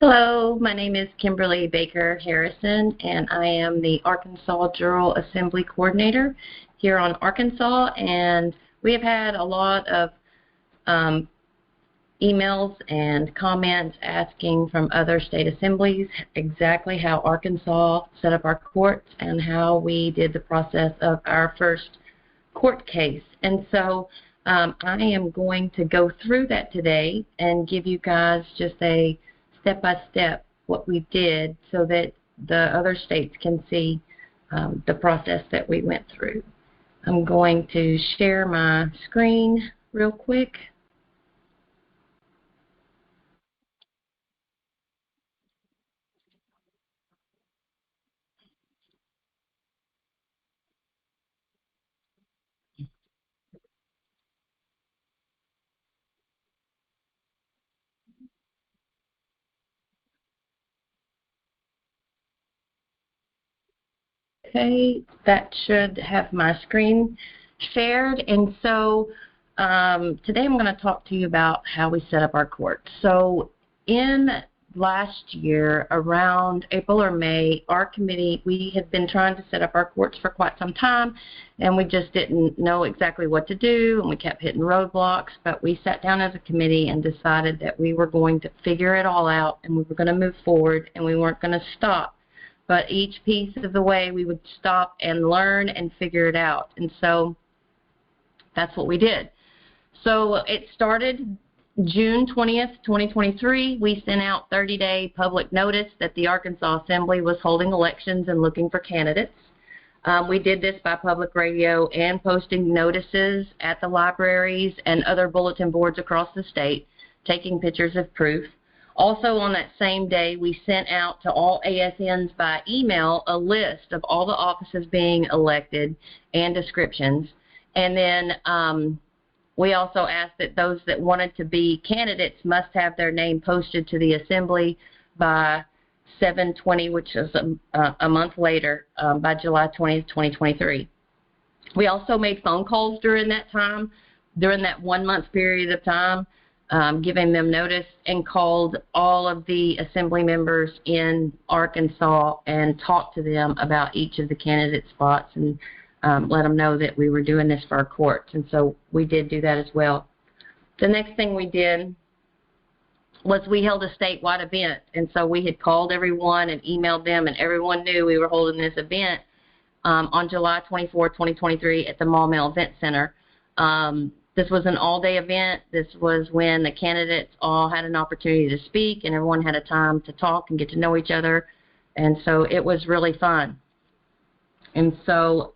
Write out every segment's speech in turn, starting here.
Hello, my name is Kimberly Baker Harrison, and I am the Arkansas General Assembly Coordinator here on Arkansas. And we have had a lot of emails and comments asking from other state assemblies exactly how Arkansas set up our courts and how we did the process of our first court case. And so I am going to go through that today and give you guys just a step-by-step what we did so that the other states can see the process that we went through. I'm going to share my screen real quick. Okay, that should have my screen shared. And so today I'm going to talk to you about how we set up our court. So in last year, around April or May, our committee, we had been trying to set up our courts for quite some time, and we just didn't know exactly what to do, and we kept hitting roadblocks. But we sat down as a committee and decided that we were going to figure it all out, and we were going to move forward, and we weren't going to stop. But each piece of the way, we would stop and learn and figure it out. And so that's what we did. So it started June 20th, 2023. We sent out 30-day public notice that the Arkansas Assembly was holding elections and looking for candidates. We did this by public radio and posting notices at the libraries and other bulletin boards across the state, taking pictures of proof. Also on that same day, we sent out to all ASNs by email a list of all the offices being elected and descriptions. And then we also asked that those that wanted to be candidates must have their name posted to the Assembly by 7/20, which is a month later, by July 20th, 2023. We also made phone calls during that time, during that 1 month period of time, giving them notice, and called all of the assembly members in Arkansas and talked to them about each of the candidate spots and let them know that we were doing this for our courts. And so we did do that as well. The next thing we did was we held a statewide event. And so we had called everyone and emailed them, and everyone knew we were holding this event on July 24, 2023 at the Maumelle Event Center. This was an all-day event. This was when the candidates all had an opportunity to speak, and everyone had a time to talk and get to know each other. And so it was really fun. And so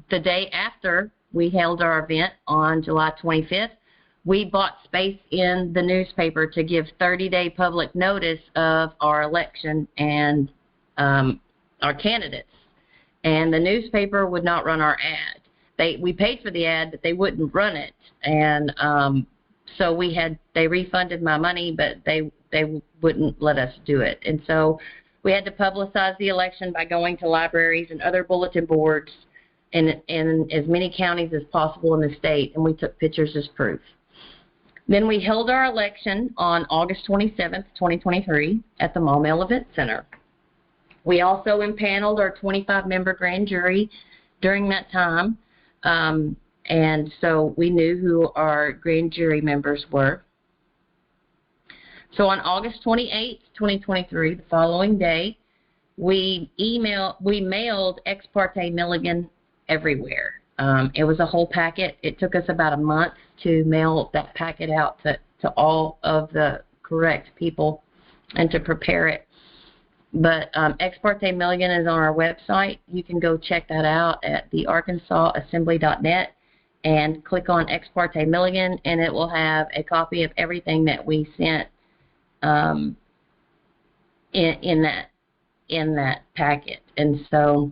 the day after we held our event on July 25th, we bought space in the newspaper to give 30-day public notice of our election and our candidates. And the newspaper would not run our ad. We paid for the ad, but they wouldn't run it, and so they refunded my money, but they wouldn't let us do it. And so we had to publicize the election by going to libraries and other bulletin boards in as many counties as possible in the state, and we took pictures as proof. Then we held our election on August 27th, 2023 at the Maumelle Event Center. We also impaneled our 25-member grand jury during that time. And so we knew who our grand jury members were. So on August 28th, 2023, the following day, we mailed Ex parte Milligan everywhere. It was a whole packet. It took us about a month to mail that packet out to all of the correct people and to prepare it. But Ex parte Milligan is on our website. You can go check that out at the arkansasassembly.net and click on Ex parte Milligan, and it will have a copy of everything that we sent in that packet. And so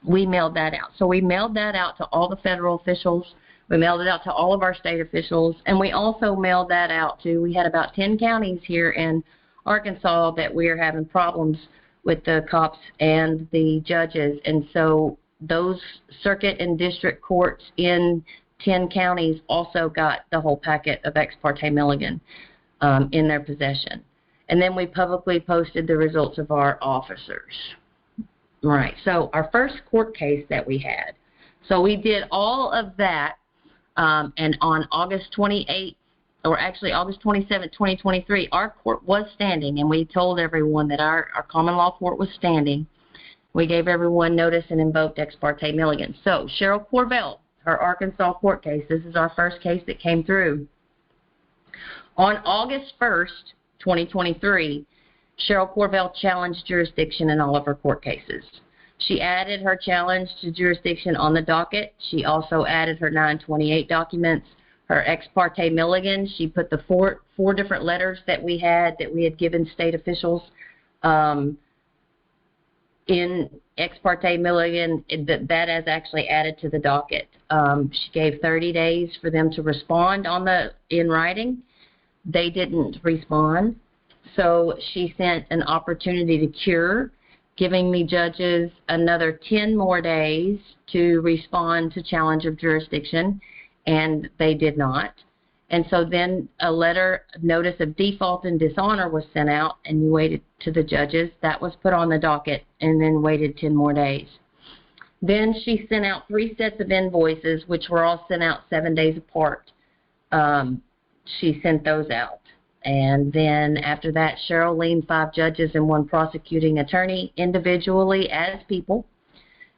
we mailed that out. So we mailed that out to all the federal officials. We mailed it out to all of our state officials, and we also mailed that out to, we had about 10 counties here in Arkansas that we are having problems with the cops and the judges. And so those circuit and district courts in 10 counties also got the whole packet of Ex parte Milligan in their possession. And then we publicly posted the results of our officers. All right, so our first court case that we had. So we did all of that, and on August 28th, or actually August 27th, 2023, our court was standing, and we told everyone that our common law court was standing. We gave everyone notice and invoked Ex parte Milligan. So Cheryl Corvell, her Arkansas court case, this is our first case that came through. On August 1st, 2023, Cheryl Corvell challenged jurisdiction in all of her court cases. She added her challenge to jurisdiction on the docket. She also added her 928 documents, her Ex parte Milligan. She put the four different letters that we had given state officials in Ex parte Milligan. That is actually added to the docket. She gave 30 days for them to respond in writing. They didn't respond. So she sent an opportunity to cure, giving the judges another 10 more days to respond to challenge of jurisdiction, and they did not. And so then a notice of default and dishonor was sent out, and you waited to the judges. That was put on the docket, and then waited 10 more days. Then she sent out 3 sets of invoices, which were all sent out 7 days apart. She sent those out. And then after that, Cheryl leaned 5 judges and 1 prosecuting attorney individually as people.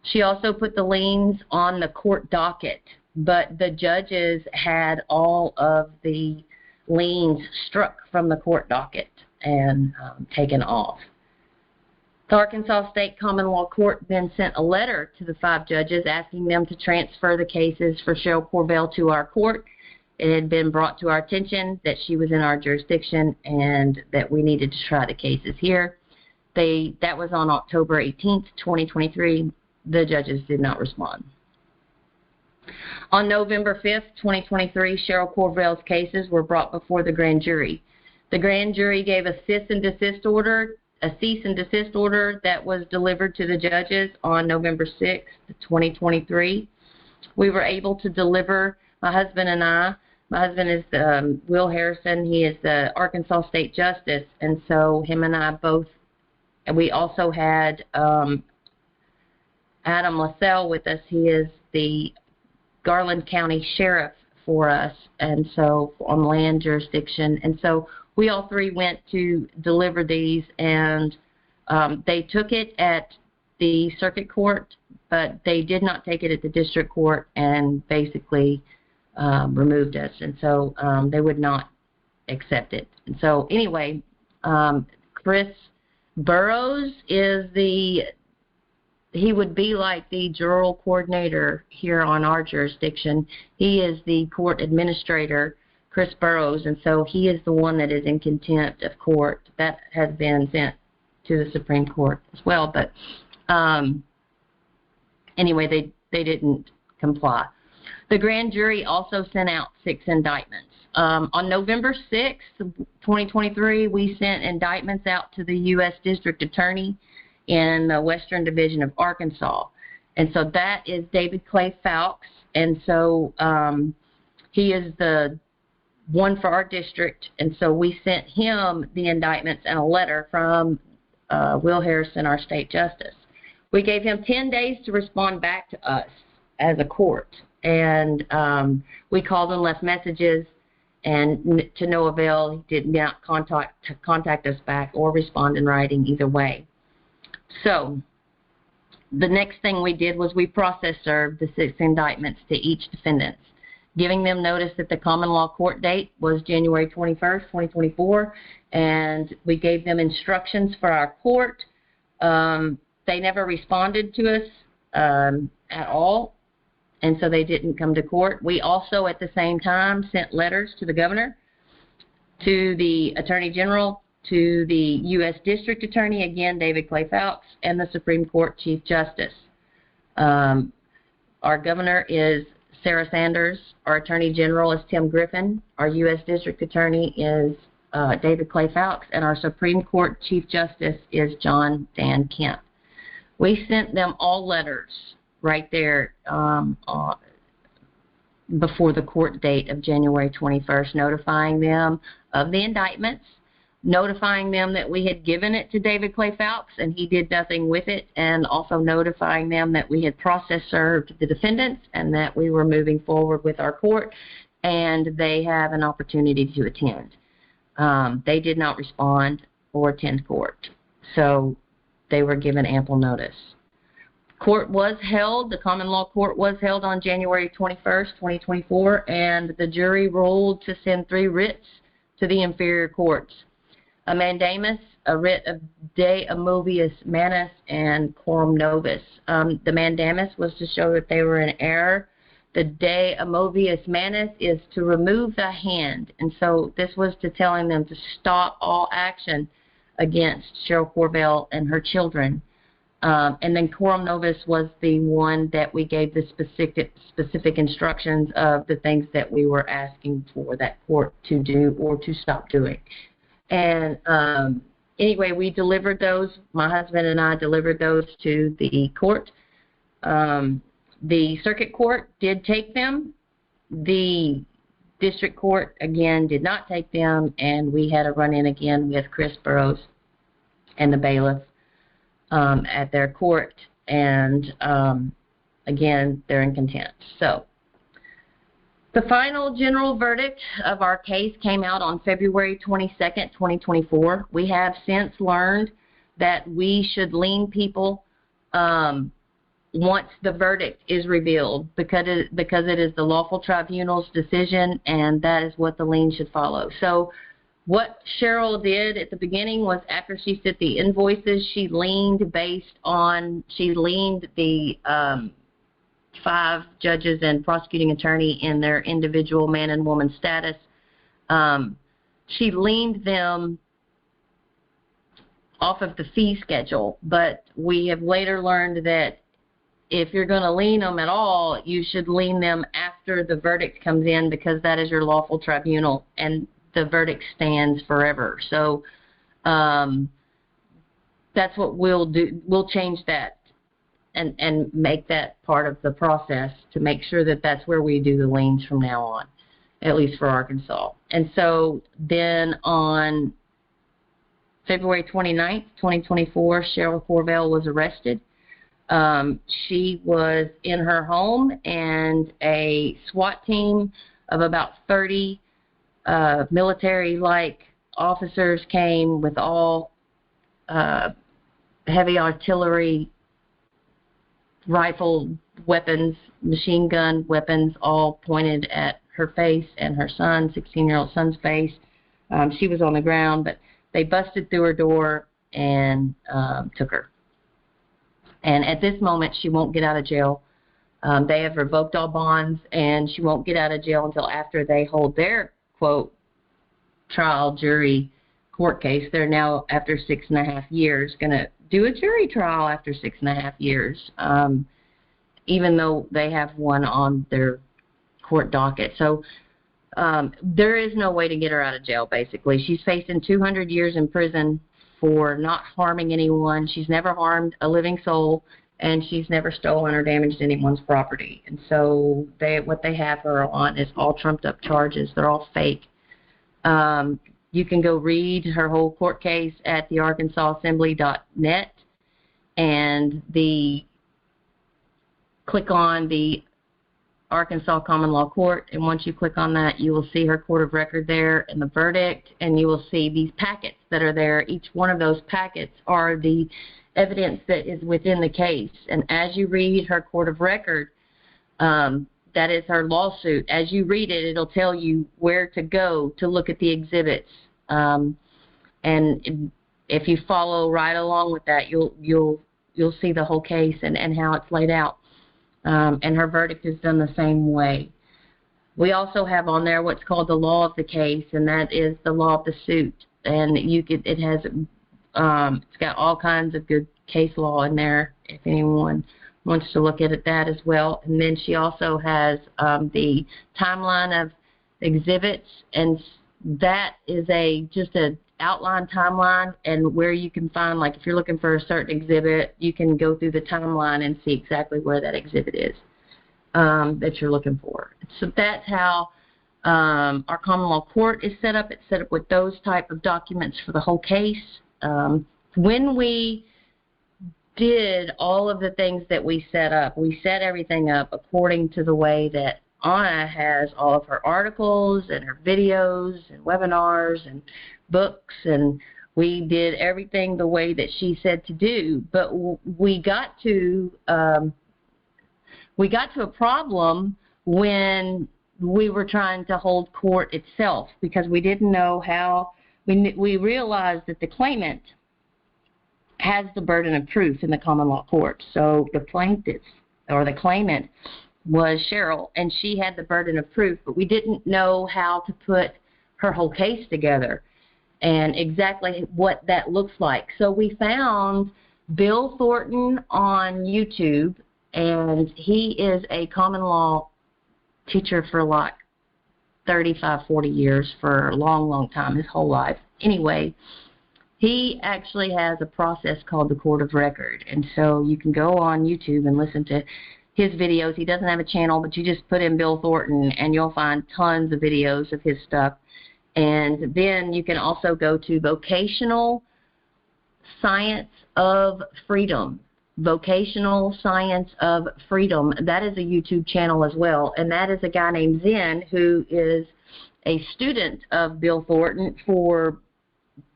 She also put the liens on the court docket, but the judges had all of the liens struck from the court docket and taken off. The Arkansas State Common Law Court then sent a letter to the 5 judges asking them to transfer the cases for Cheryl Corvell to our court. It had been brought to our attention that she was in our jurisdiction and that we needed to try the cases here. That was on October 18th, 2023. The judges did not respond. On November 5th, 2023, Cheryl Corvell's cases were brought before the grand jury. The grand jury gave a cease and desist order that was delivered to the judges on November 6th, 2023. We were able to deliver, my husband and I. My husband is Will Harrison. He is the Arkansas State Justice, and so him and I both. And we also had Adam LaSalle with us. He is the Garland County Sheriff for us, and so on land jurisdiction. And so we all 3 went to deliver these, and they took it at the circuit court, but they did not take it at the district court, and basically removed us, and so they would not accept it. And so anyway, Chris Burrows he would be like the juror coordinator here on our jurisdiction. He is the court administrator, Chris Burrows, and so he is the one that is in contempt of court. That has been sent to the Supreme Court as well, but anyway, they didn't comply. The grand jury also sent out 6 indictments. On November 6th, 2023, we sent indictments out to the U.S. District Attorney in the Western Division of Arkansas. And so that is David Clay Fowlks. And so he is the one for our district. And so we sent him the indictments and a letter from Will Harrison, our state justice. We gave him 10 days to respond back to us as a court. And we called and left messages, and to no avail. He did not contact us back or respond in writing either way. So the next thing we did was we process served the 6 indictments to each defendant, giving them notice that the common law court date was January 21st, 2024, and we gave them instructions for our court. They never responded to us at all, and so they didn't come to court. We also, at the same time, sent letters to the governor, to the attorney general, to the U.S. District Attorney, again, David Clay Fowlks, and the Supreme Court Chief Justice. Our governor is Sarah Sanders. Our Attorney General is Tim Griffin. Our U.S. District Attorney is David Clay Fowlks, and our Supreme Court Chief Justice is John Dan Kemp. We sent them all letters right there before the court date of January 21st, notifying them of the indictments, notifying them that we had given it to David Clay Phelps and he did nothing with it, and also notifying them that we had process served the defendants and that we were moving forward with our court and they have an opportunity to attend. They did not respond or attend court, so they were given ample notice. Court was held, the common law court was held on January 21st, 2024, and the jury ruled to send 3 writs to the inferior courts. A mandamus, a writ of de movius manus, and quorum novus. The mandamus was to show that they were in error. The de movius manus is to remove the hand, and so this was to telling them to stop all action against Cheryl Corbell and her children. And then quorum novus was the one that we gave the specific instructions of the things that we were asking for that court to do or to stop doing. And anyway, we delivered those. My husband and I delivered those to the court. The circuit court did take them. The district court, again, did not take them, and we had a run-in again with Chris Burrows and the bailiff at their court, and again, they're in contempt. So the final general verdict of our case came out on February 22nd, 2024. We have since learned that we should lien people once the verdict is revealed because it is the lawful tribunal's decision, and that is what the lien should follow. So what Cheryl did at the beginning was, after she sent the invoices, she liened the 5 judges and prosecuting attorney in their individual man and woman status. She liened them off of the fee schedule, but we have later learned that if you're going to lien them at all, you should lien them after the verdict comes in, because that is your lawful tribunal and the verdict stands forever. So that's what we'll do. We'll change that and make that part of the process to make sure that that's where we do the liens from now on, at least for Arkansas. And so then on February 29th, 2024, Cheryl Corbell was arrested. She was in her home, and a SWAT team of about 30 military-like officers came with all heavy artillery, rifle weapons, machine gun weapons, all pointed at her face and her son, 16-year-old son's face. She was on the ground, but they busted through her door and took her. And at this moment, she won't get out of jail. They have revoked all bonds, and she won't get out of jail until after they hold their, quote, trial jury court case. They're now, after 6.5 years, going to do a jury trial after 6.5 years, even though they have one on their court docket. So there is no way to get her out of jail, basically. She's facing 200 years in prison for not harming anyone. She's never harmed a living soul, and she's never stolen or damaged anyone's property. And so what they have her on is all trumped up charges. They're all fake. You can go read her whole court case at the arkansaassembly.net, and click on the Arkansas Common Law Court, and once you click on that, you will see her court of record there and the verdict, and you will see these packets that are there. Each one of those packets are the evidence that is within the case, and as you read her court of record, that is her lawsuit. As you read it, it'll tell you where to go to look at the exhibits, and if you follow right along with that, you'll see the whole case and how it's laid out. And her verdict is done the same way. We also have on there what's called the law of the case, and that is the law of the suit. And it's got all kinds of good case law in there if anyone wants to look at that as well. And then she also has the timeline of exhibits, and that is just a outline timeline, and where you can find, like, if you're looking for a certain exhibit, you can go through the timeline and see exactly where that exhibit is that you're looking for. So that's how Our common law court is set up. It's set up with those type of documents for the whole case. When we did all of the things that we set up, we set everything up according to the way that Anna has all of her articles and her videos and webinars and books, and we did everything the way that she said to do. But we got to a problem when we were trying to hold court itself, because we didn't know how. We realized that the claimant has the burden of proof in the common law court. So the plaintiff or the claimant was Cheryl, and she had the burden of proof, but we didn't know how to put her whole case together and exactly what that looks like. So we found Bill Thornton on YouTube, and he is a common law teacher for like 35, 40 years, for a long, long time, his whole life. Anyway, he actually has a process called the Court of Record, and so you can go on YouTube and listen to his videos. He doesn't have a channel, but you just put in Bill Thornton, and you'll find tons of videos of his stuff. And then you can also go to Vocational Science of Freedom. Vocational Science of Freedom. That is a YouTube channel as well, and that is a guy named Zen, who is a student of Bill Thornton for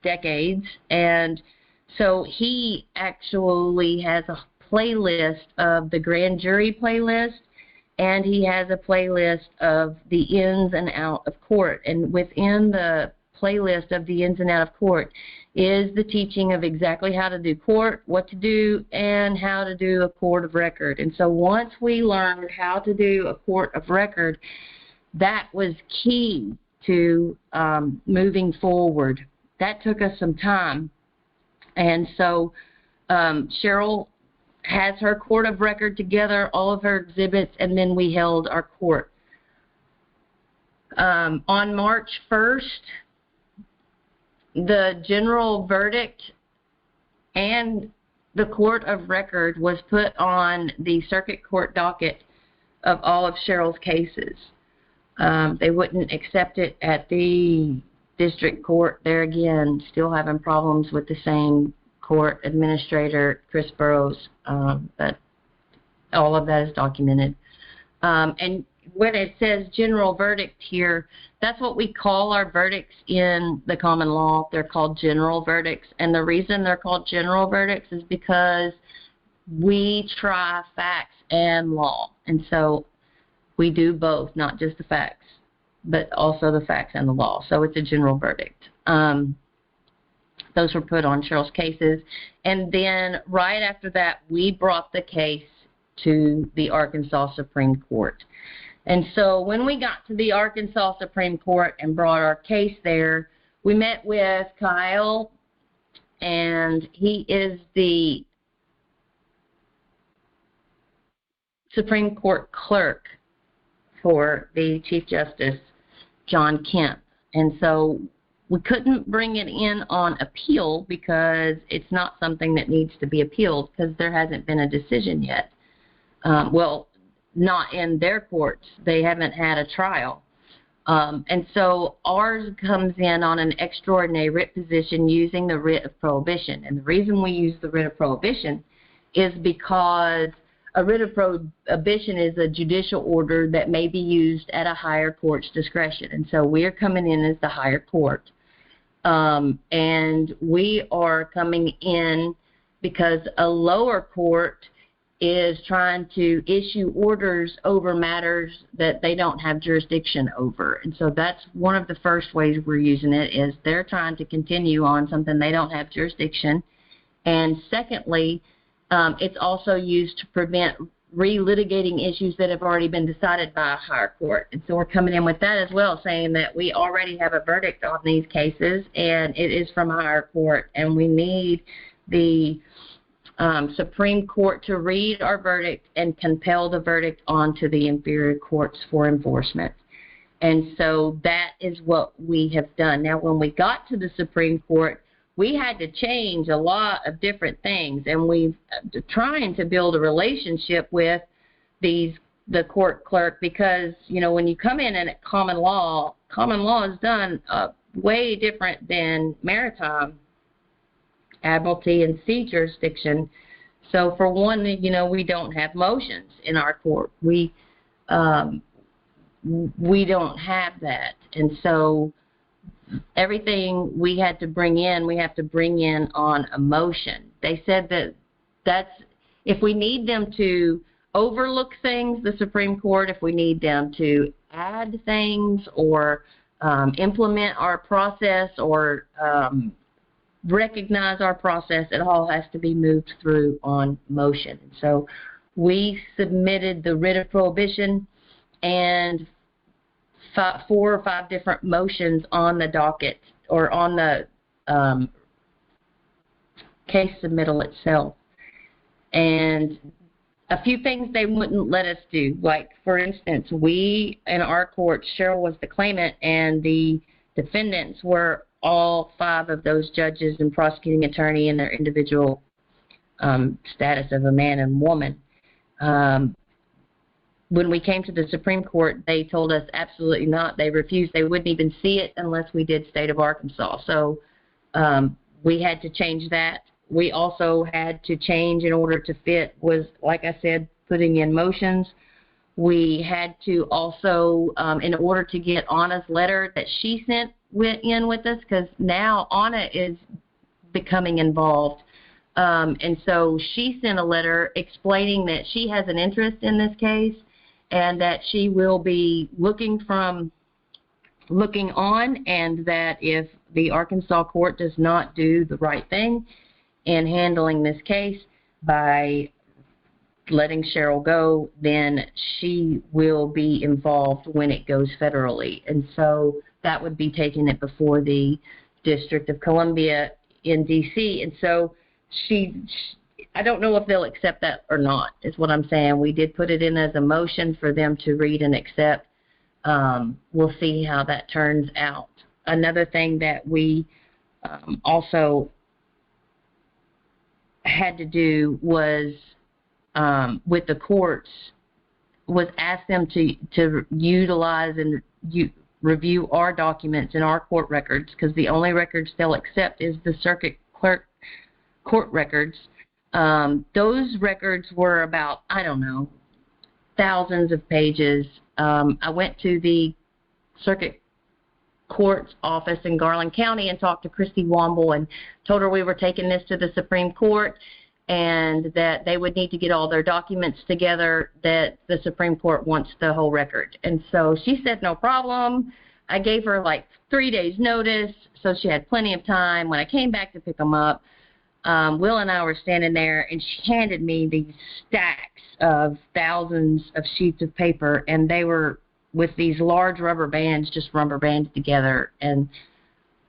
decades, and so he actually has a playlist of the grand jury playlist, and he has a playlist of the ins and out of court. And within the playlist of the ins and out of court is the teaching of exactly how to do court, what to do, and how to do a court of record. And so once we learned how to do a court of record, that was key to moving forward. That took us some time. And so Cheryl has her court of record together, all of her exhibits, and then we held our court. On March 1st, the general verdict and the court of record was put on the circuit court docket of all of Cheryl's cases. They wouldn't accept it at the district court. There again, still having problems with the same court administrator, Chris Burrows, but all of that is documented. And when it says general verdict here, that's what we call our verdicts in the common law. They're called general verdicts, and the reason they're called general verdicts is because we try facts and law, and so we do both, not just the facts, but also the facts and the law. So it's a general verdict. Those were put on Cheryl's cases. And then right after that, we brought the case to the Arkansas Supreme Court. And so when we got to the Arkansas Supreme Court and brought our case there, we met with Kyle, and he is the Supreme Court clerk for the Chief Justice, John Kemp. And so we couldn't bring it in on appeal because it's not something that needs to be appealed because there hasn't been a decision yet. Well, not in their courts. They haven't had a trial. And so ours comes in on an extraordinary writ position using the writ of prohibition. And the reason we use the writ of prohibition is because a writ of prohibition is a judicial order that may be used at a higher court's discretion. And so we're coming in as the higher court. And we are coming in because a lower court is trying to issue orders over matters that they don't have jurisdiction over. And so that's one of the first ways we're using it, is they're trying to continue on something they don't have jurisdiction. And secondly, it's also used to prevent relitigating issues that have already been decided by a higher court. And so we're coming in with that as well, saying that we already have a verdict on these cases, and it is from a higher court, and we need the Supreme Court to read our verdict and compel the verdict onto the inferior courts for enforcement. And so that is what we have done. Now, when we got to the Supreme Court, we had to change a lot of different things, and we've trying to build a relationship with these the court clerk, because when you come in at common law is done way different than maritime, admiralty, and sea jurisdiction. So for one, we don't have motions in our court. We don't have that, and so everything we have to bring in on a motion. They said that's if we need them to overlook things, the Supreme Court, if we need them to add things or implement our process or recognize our process, it all has to be moved through on motion. So we submitted the writ of prohibition and 4 or 5 different motions on the docket or on the case submittal itself. And a few things they wouldn't let us do. Like, for instance, we, in our court, Cheryl was the claimant, and the defendants were all 5 of those judges and prosecuting attorney in their individual status of a man and woman. When we came to the Supreme Court, they told us absolutely not. They refused. They wouldn't even see it unless we did State of Arkansas. So we had to change that. We also had to change in order to fit was, like I said, putting in motions. We had to also, in order to get Anna's letter that she sent in with us, because now Anna is becoming involved. And so she sent a letter explaining that she has an interest in this case and that she will be looking on, and that if the Arkansas court does not do the right thing in handling this case by letting Cheryl go, then she will be involved when it goes federally. And so that would be taking it before the District of Columbia in D.C. And so I don't know if they'll accept that or not, is what I'm saying. We did put it in as a motion for them to read and accept. We'll see how that turns out. Another thing that we also had to do was, with the courts, was ask them to utilize and review our documents and our court records, because the only records they'll accept is the circuit clerk court records. Those records were about, I don't know, thousands of pages. I went to the circuit court's office in Garland County and talked to Christy Womble and told her we were taking this to the Supreme Court and that they would need to get all their documents together, that the Supreme Court wants the whole record. And so she said no problem. I gave her like 3 days notice, so she had plenty of time. When I came back to pick them up, Will and I were standing there, and she handed me these stacks of thousands of sheets of paper, and they were with these large rubber bands, just rubber banded together. And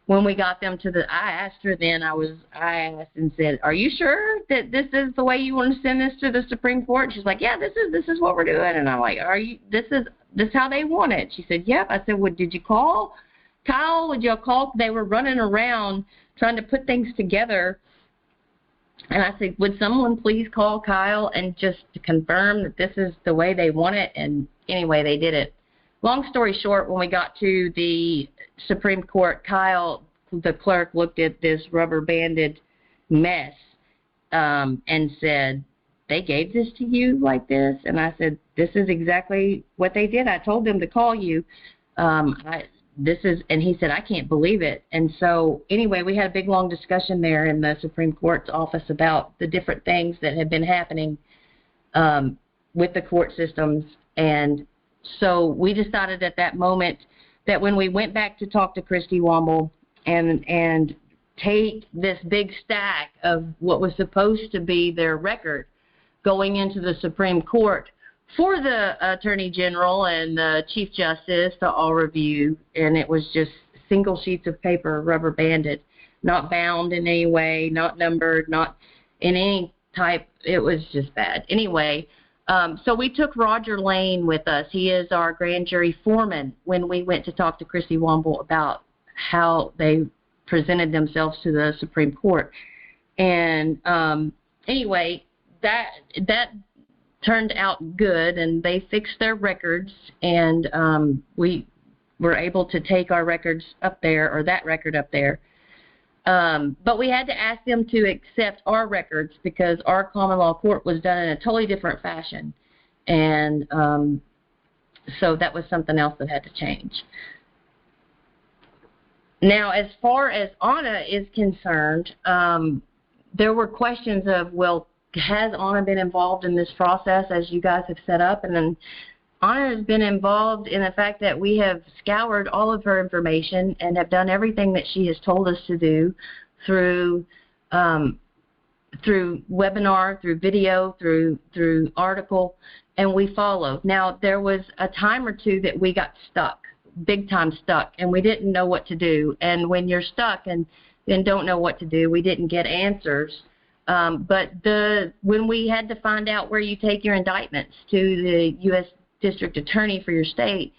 when we got them I asked her then, I asked and said, "Are you sure that this is the way you want to send this to the Supreme Court?" And she's like, "Yeah, this is what we're doing." And I'm like, this is how they want it? She said, "Yep." I said, "Well, did you call Kyle? Would you call?" They were running around trying to put things together. And I said, "Would someone please call Kyle and just to confirm that this is the way they want it?" And anyway, they did it. Long story short, when we got to the Supreme Court, Kyle, the clerk, looked at this rubber banded mess and said, "They gave this to you like this?" And I said, "This is exactly what they did. I told them to call you. And he said, "I can't believe it." And so anyway, we had a big long discussion there in the Supreme Court's office about the different things that had been happening with the court systems. And so we decided at that moment that when we went back to talk to Christy Womble and take this big stack of what was supposed to be their record going into the Supreme Court for the Attorney General and the Chief Justice to all review, and it was just single sheets of paper, rubber banded, not bound in any way, not numbered, not in any type. It was just bad. Anyway, so we took Roger Lane with us. He is our grand jury foreman when we went to talk to Christy Womble about how they presented themselves to the Supreme Court. And anyway, that turned out good, and they fixed their records, and we were able to take our records up there, or that record up there. But we had to ask them to accept our records because our common law court was done in a totally different fashion. And so that was something else that had to change. Now, as far as Anna is concerned, there were questions of, well, has Anna been involved in this process as you guys have set up? And then Anna has been involved in the fact that we have scoured all of her information and have done everything that she has told us to do through webinar, through video, through article, and we followed. Now, there was a time or two that we got stuck, big time stuck, and we didn't know what to do. And when you're stuck and don't know what to do, we didn't get answers. But when we had to find out where you take your indictments to the U.S. District Attorney for your state,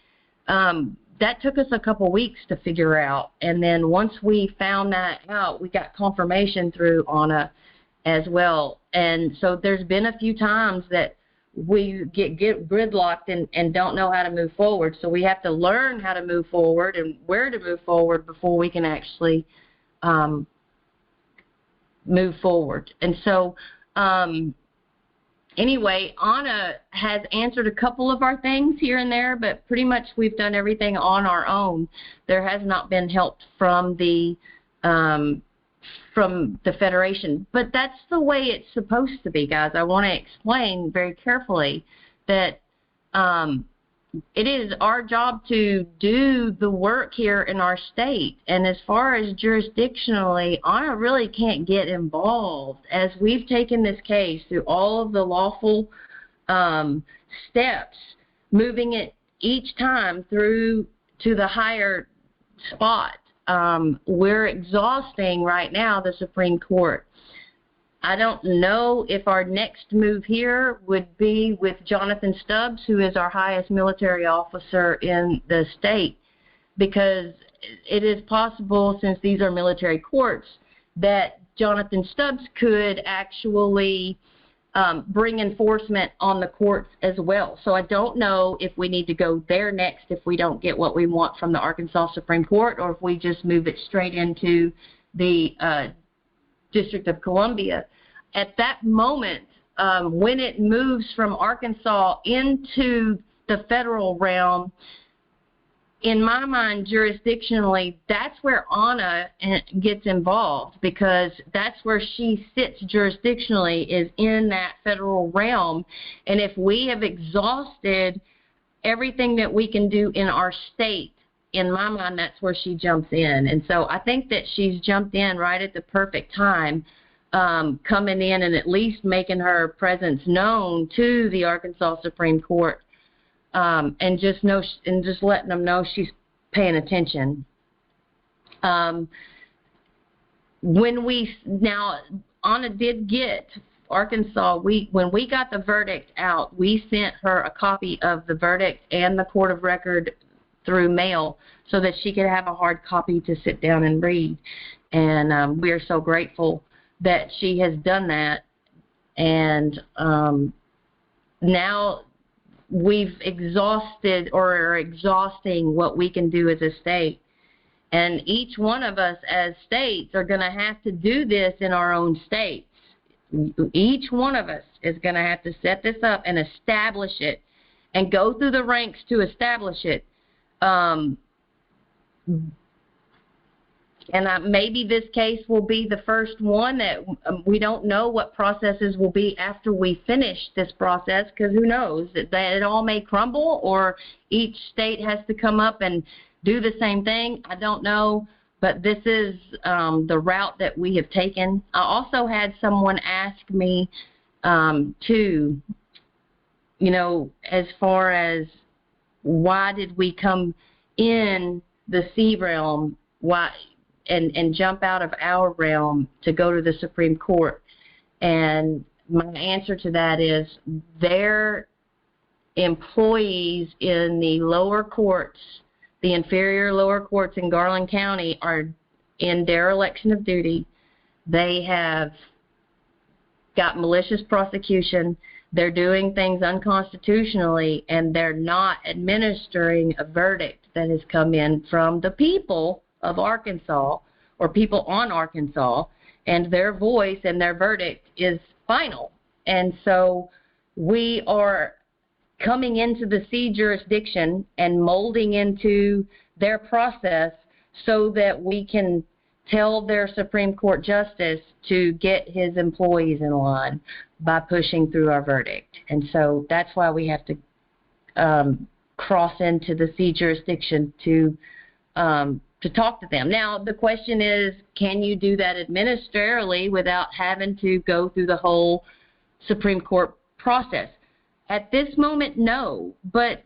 that took us a couple weeks to figure out. And then once we found that out, we got confirmation through Anna as well. And so there's been a few times that we get gridlocked and don't know how to move forward. So we have to learn how to move forward and where to move forward before we can actually move forward. And so anyway, Anna has answered a couple of our things here and there, but pretty much we've done everything on our own. There has not been help from the Federation. But that's the way it's supposed to be, guys. I want to explain very carefully that it is our job to do the work here in our state. And as far as jurisdictionally, Anna really can't get involved. As we've taken this case through all of the lawful steps, moving it each time through to the higher spot, we're exhausting right now the Supreme Court. I don't know if our next move here would be with Jonathan Stubbs, who is our highest military officer in the state, because it is possible, since these are military courts, that Jonathan Stubbs could actually bring enforcement on the courts as well. So I don't know if we need to go there next if we don't get what we want from the Arkansas Supreme Court, or if we just move it straight into the District of Columbia. At that moment, when it moves from Arkansas into the federal realm, in my mind, jurisdictionally, that's where Anna gets involved, because that's where she sits jurisdictionally, is in that federal realm. And if we have exhausted everything that we can do in our state, in my mind, that's where she jumps in. And so I think that she's jumped in right at the perfect time, coming in and at least making her presence known to the Arkansas Supreme Court, and just letting them know she's paying attention. Now Anna did get Arkansas. When we got the verdict out, we sent her a copy of the verdict and the court of record through mail so that she could have a hard copy to sit down and read. And we are so grateful that she has done that. And now we've exhausted, or are exhausting, what we can do as a state. And each one of us as states are going to have to do this in our own states. Each one of us is going to have to set this up and establish it and go through the ranks to establish it. And maybe this case will be the first one that we don't know what processes will be after we finish this process, because who knows, that it all may crumble, or each state has to come up and do the same thing. I don't know, but this is the route that we have taken. I also had someone ask me too, as far as why did we come in the C realm, why and jump out of our realm to go to the Supreme Court. And my answer to that is their employees in the lower courts, the inferior lower courts in Garland County, are in dereliction of duty. They have got malicious prosecution. they're doing things unconstitutionally, and they're not administering a verdict that has come in from the people of Arkansas or people on Arkansas, and their voice and their verdict is final. And so we are coming into the C jurisdiction and molding into their process so that we can tell their Supreme Court justice to get his employees in line by pushing through our verdict. And so that's why we have to cross into the C jurisdiction to talk to them. Now, the question is, can you do that administratively without having to go through the whole Supreme Court process? At this moment, no. But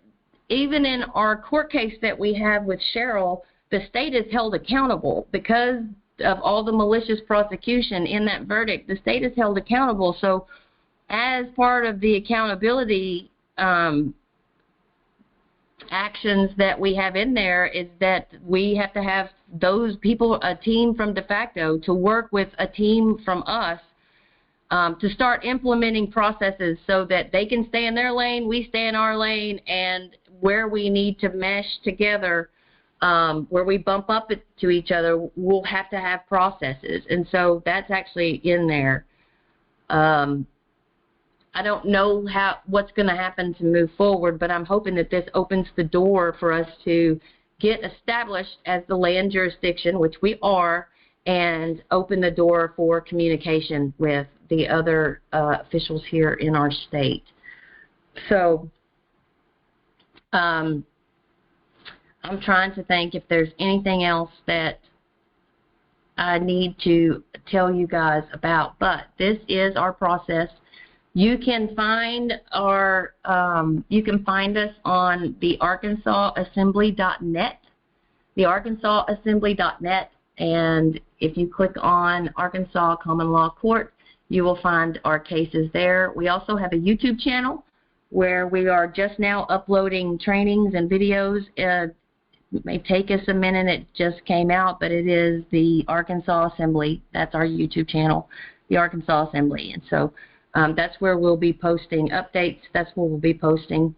even in our court case that we have with Cheryl, the state is held accountable because of all the malicious prosecution in that verdict. The state is held accountable. So as part of the accountability actions that we have in there is that we have to have those people, a team from de facto, to work with a team from us to start implementing processes so that they can stay in their lane, we stay in our lane, and where we need to mesh together, where we bump up to each other, we'll have to have processes. And so that's actually in there. I don't know what's going to happen to move forward, but I'm hoping that this opens the door for us to get established as the land jurisdiction, which we are, and open the door for communication with the other officials here in our state. So I'm trying to think if there's anything else that I need to tell you guys about, but this is our process. You can find us on the arkansaassembly.net, and if you click on Arkansas Common Law Court, you will find our cases there. We also have a YouTube channel where we are just now uploading trainings and videos. It may take us a minute. It just came out, but it is the Arkansas Assembly. That's our YouTube channel, the Arkansas Assembly. And so that's where we'll be posting updates. That's where we'll be posting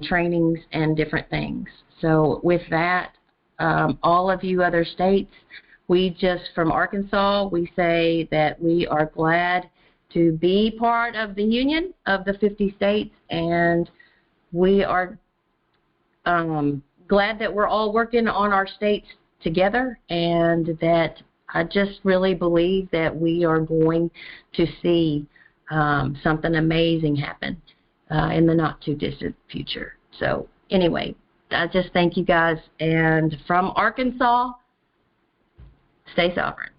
trainings and different things. So with that, all of you other states, from Arkansas, we say that we are glad to be part of the union of the 50 states, and we are glad that we're all working on our states together, and that I just really believe that we are going to see something amazing happen in the not too distant future. So anyway, I just thank you guys, and from Arkansas, stay sovereign.